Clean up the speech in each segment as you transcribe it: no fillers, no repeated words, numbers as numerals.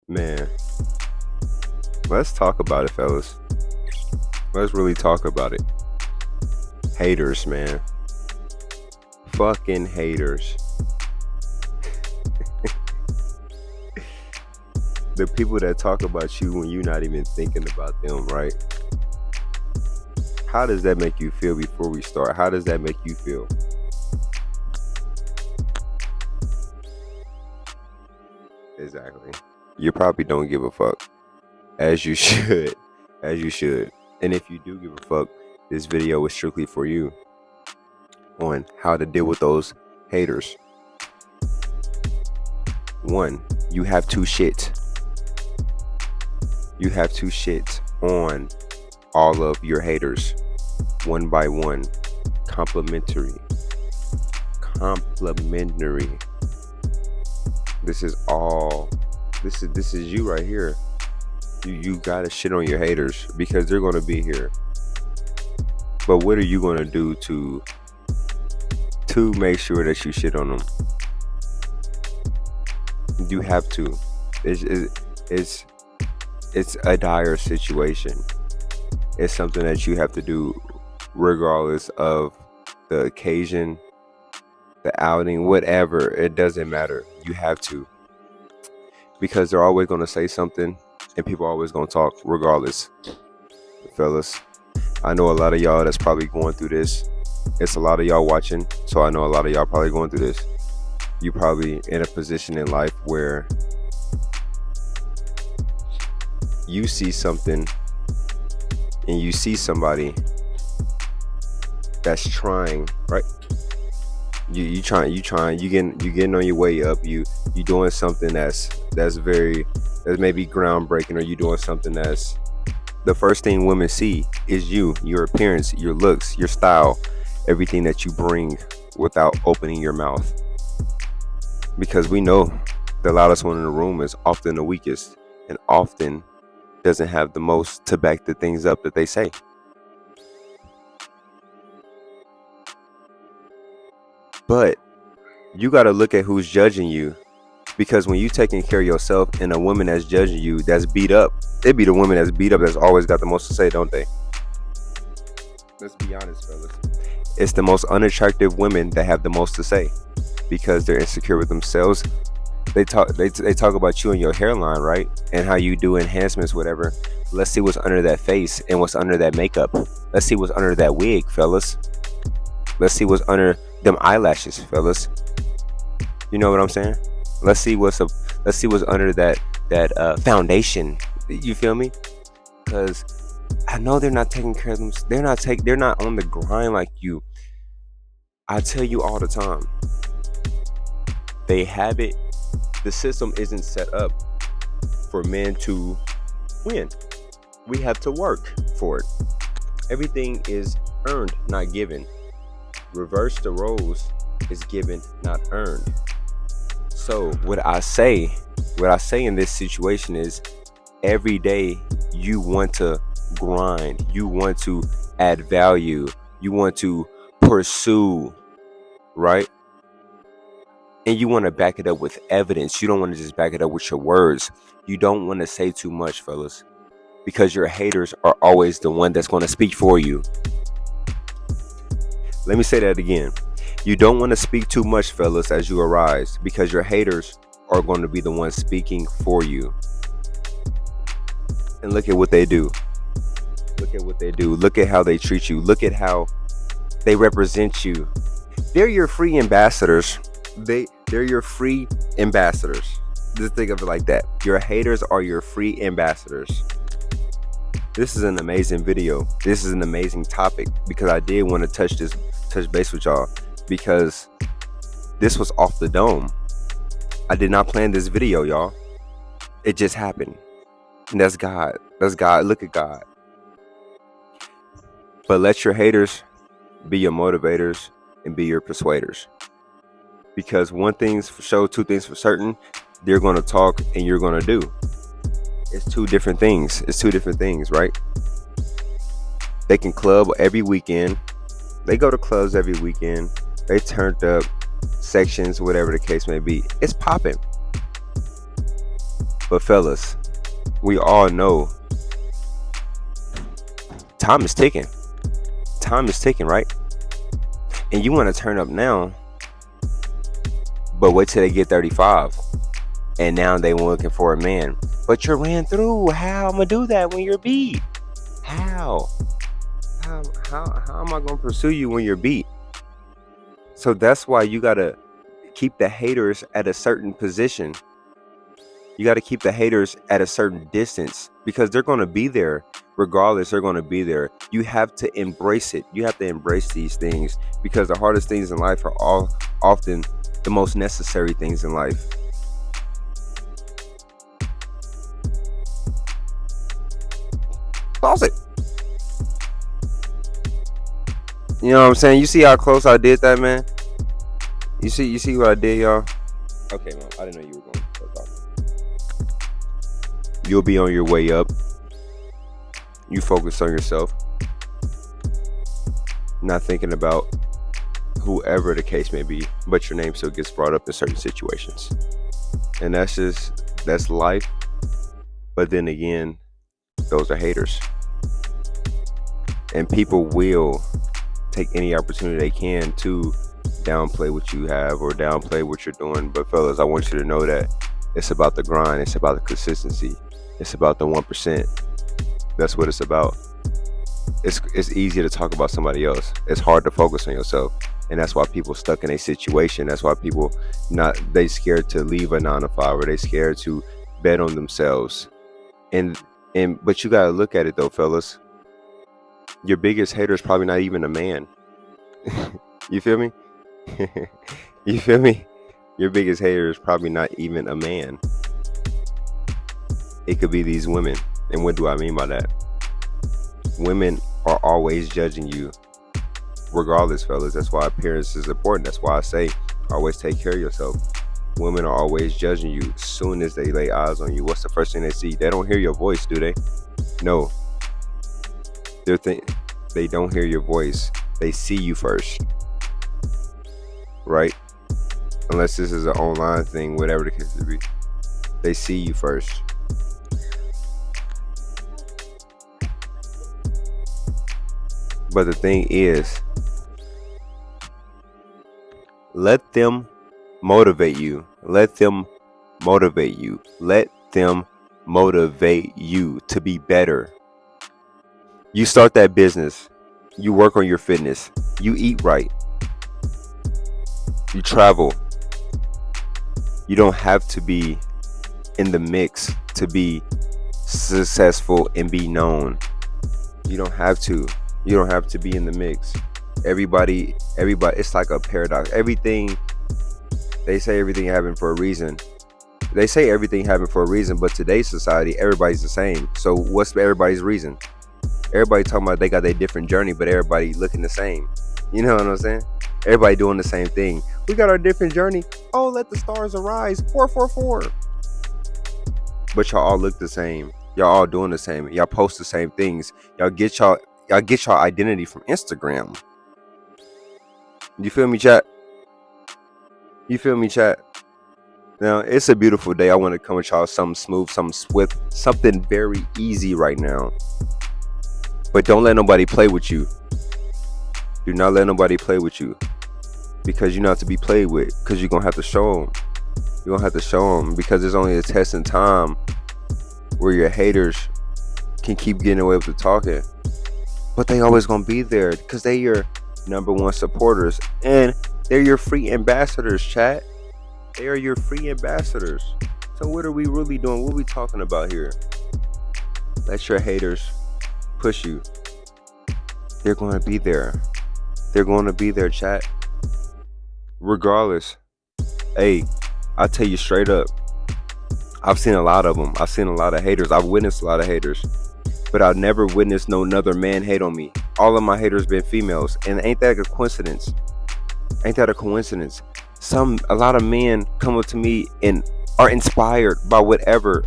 Man, let's talk about it, fellas. Let's really talk about it. Haters, man. Fucking haters. The people that talk about you when you're not even thinking about them, right? How does that make you feel before we start? How does that make you feel? Exactly. You probably don't give a fuck. As you should. As you should. And if you do give a fuck, this video is strictly for you on how to deal with those haters. One, you have to shit. You have to shit on all of your haters one by one. Complimentary. This is all. This is you right here. You gotta shit on your haters because they're gonna be here. But what are you gonna do to make sure that you shit on them? You have to. It's a dire situation. It's something that you have to do regardless of the occasion, the outing, whatever. It doesn't matter. You have to. Because they're always going to say something and people are always going to talk regardless. Fellas, I know a lot of y'all that's probably going through this. It's a lot of y'all watching, so I know a lot of y'all probably going through this. You probably in a position in life where you see something and you see somebody that's trying, right? You getting on your way up. You doing something that's maybe groundbreaking, or you doing something that's the first thing women see is you, your appearance, your looks, your style, everything that you bring without opening your mouth. Because we know the loudest one in the room is often the weakest and often doesn't have the most to back the things up that they say. But you got to look at who's judging you, because when you taking care of yourself and a woman that's judging you that's beat up, it be the woman that's beat up that's always got the most to say, don't they? Let's be honest, fellas. It's the most unattractive women that have the most to say because they're insecure with themselves. They talk about you and your hairline, right? And how you do enhancements, whatever. Let's see what's under that face and what's under that makeup. Let's see what's under that wig, fellas. Let's see what's under them eyelashes, fellas. You know what I'm saying? Let's see what's under that foundation. You feel me? Because I know they're not taking care of them. They're not on the grind like you. I tell you all the time. They have it. The system isn't set up for men to win. We have to work for it. Everything is earned, not given. Reverse the roles is given, not earned. So what I say in this situation is, every day you want to grind, you want to add value, you want to pursue, right? And you want to back it up with evidence. You don't want to just back it up with your words. You don't want to say too much, fellas, because your haters are always the one that's going to speak for you. Let me say that again. You don't want to speak too much, fellas, as you arise, because your haters are going to be the ones speaking for you. And look at what they do. Look at what they do. Look at how they treat you. Look at how they represent you. They're your free ambassadors. They're your free ambassadors. Just think of it like that. Your haters are your free ambassadors. This is an amazing video. This is an amazing topic, because I did want to touch base with y'all, because this was off the dome. I did not plan this video, y'all. It just happened. And that's God. That's God. Look at God. But let your haters be your motivators and be your persuaders. Because one thing's for sure, two things for certain. They're going to talk and you're going to do. It's two different things. It's two different things, right? They can club every weekend. They go to clubs every weekend. They turned up. sections, whatever the case may be. It's popping. But fellas, we all know time is ticking. Time is ticking, right? And you want to turn up now, but wait till they get 35. And now they looking for a man. But you ran through. How am I do that when you're beat? How am I gonna pursue you when you're beat? So that's why you gotta keep the haters at a certain position. You gotta keep the haters at a certain distance, because they're gonna be there regardless. They're gonna be there. You have to embrace it. You have to embrace these things, because the hardest things in life are often the most necessary things in life. Pause it. You know what I'm saying? You see how close I did that, man? You see what I did, y'all? Okay, man. I didn't know you were going to talk. You'll be on your way up. You focus on yourself. Not thinking about whoever the case may be, but your name still gets brought up in certain situations. And that's life. But then again, those are haters. And people will take any opportunity they can to downplay what you have or downplay what you're doing. But fellas, I want you to know that it's about the grind. It's about the consistency. It's about the 1%. That's what it's about. It's easy to talk about somebody else. It's hard to focus on yourself. And that's why people stuck in a situation. That's why people they scared to leave a 9-to-5, or they scared to bet on themselves. But you gotta look at it though, fellas. Your biggest hater is probably not even a man. You feel me? You feel me? Your biggest hater is probably not even a man. It could be these women. And what do I mean by that? Women are always judging you, regardless, fellas. That's why appearance is important. That's why I say always take care of yourself. Women are always judging you. As soon as they lay eyes on you, what's the first thing they see? They don't hear your voice, do they? No. They don't hear your voice. They see you first. Right? Unless this is an online thing, whatever the case may be. They see you first. But the thing is, let them motivate you. Let them motivate you. Let them motivate you to be better. You start that business. You work on your fitness. You eat right. You travel. You don't have to be in the mix to be successful and be known. You don't have to. You don't have to be in the mix. Everybody, it's like a paradox. They say everything happened for a reason. They say everything happened for a reason, but today's society, everybody's the same. So what's everybody's reason? Everybody talking about they got their different journey, but everybody looking the same. You know what I'm saying? Everybody doing the same thing. We got our different journey. Oh, let the stars arise. 444. But y'all all look the same. Y'all all doing the same. Y'all post the same things. Y'all get y'all identity from Instagram. You feel me, chat? You feel me, chat? Now, it's a beautiful day. I want to come with y'all something smooth, something swift, something very easy right now. But don't let nobody play with you. Do not let nobody play with you. Because you're not to be played with. Because you're going to have to show them. You're going to have to show them. Because there's only a test in time where your haters can keep getting away with the talking. But they always going to be there. Because they your number one supporters. And they're your free ambassadors, chat. They are your free ambassadors. So what are we really doing? What are we talking about here? Let your haters push you. They're going to be there. They're going to be there, chat. Regardless. Hey, I tell you straight up, I've seen a lot of them. I've seen a lot of haters. I've witnessed a lot of haters. But I've never witnessed no another man hate on me. All of my haters been females. And ain't that a coincidence? Ain't that a coincidence? A lot of men come up to me and are inspired by whatever.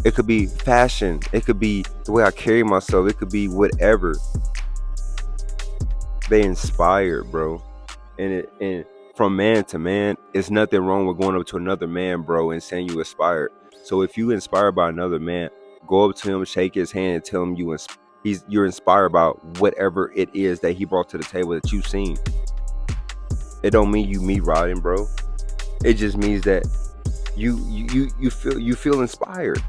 It could be fashion. It could be the way I carry myself. It could be whatever. They inspired, bro. And from man to man, it's nothing wrong with going up to another man, bro, and saying you inspired. So if you inspired by another man, go up to him, shake his hand, and tell him you're inspired by whatever it is that he brought to the table that you've seen. It don't mean you meat rotting, bro. It just means that you feel inspired,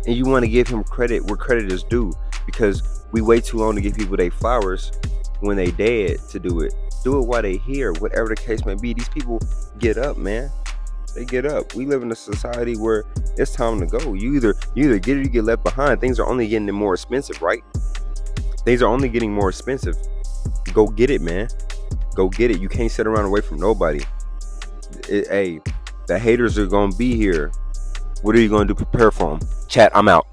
and you want to give him credit where credit is due, because we wait too long to give people their flowers when they dead to do it. Do it while they here, whatever the case may be. These people get up, man. They get up. We live in a society where it's time to go. You either get it or you get left behind. Things are only getting more expensive, right? Things are only getting more expensive. Go get it, man. Go get it. You can't sit around away from nobody. Hey, the haters are gonna be here. What are you gonna do? Prepare for them. Chat, I'm out.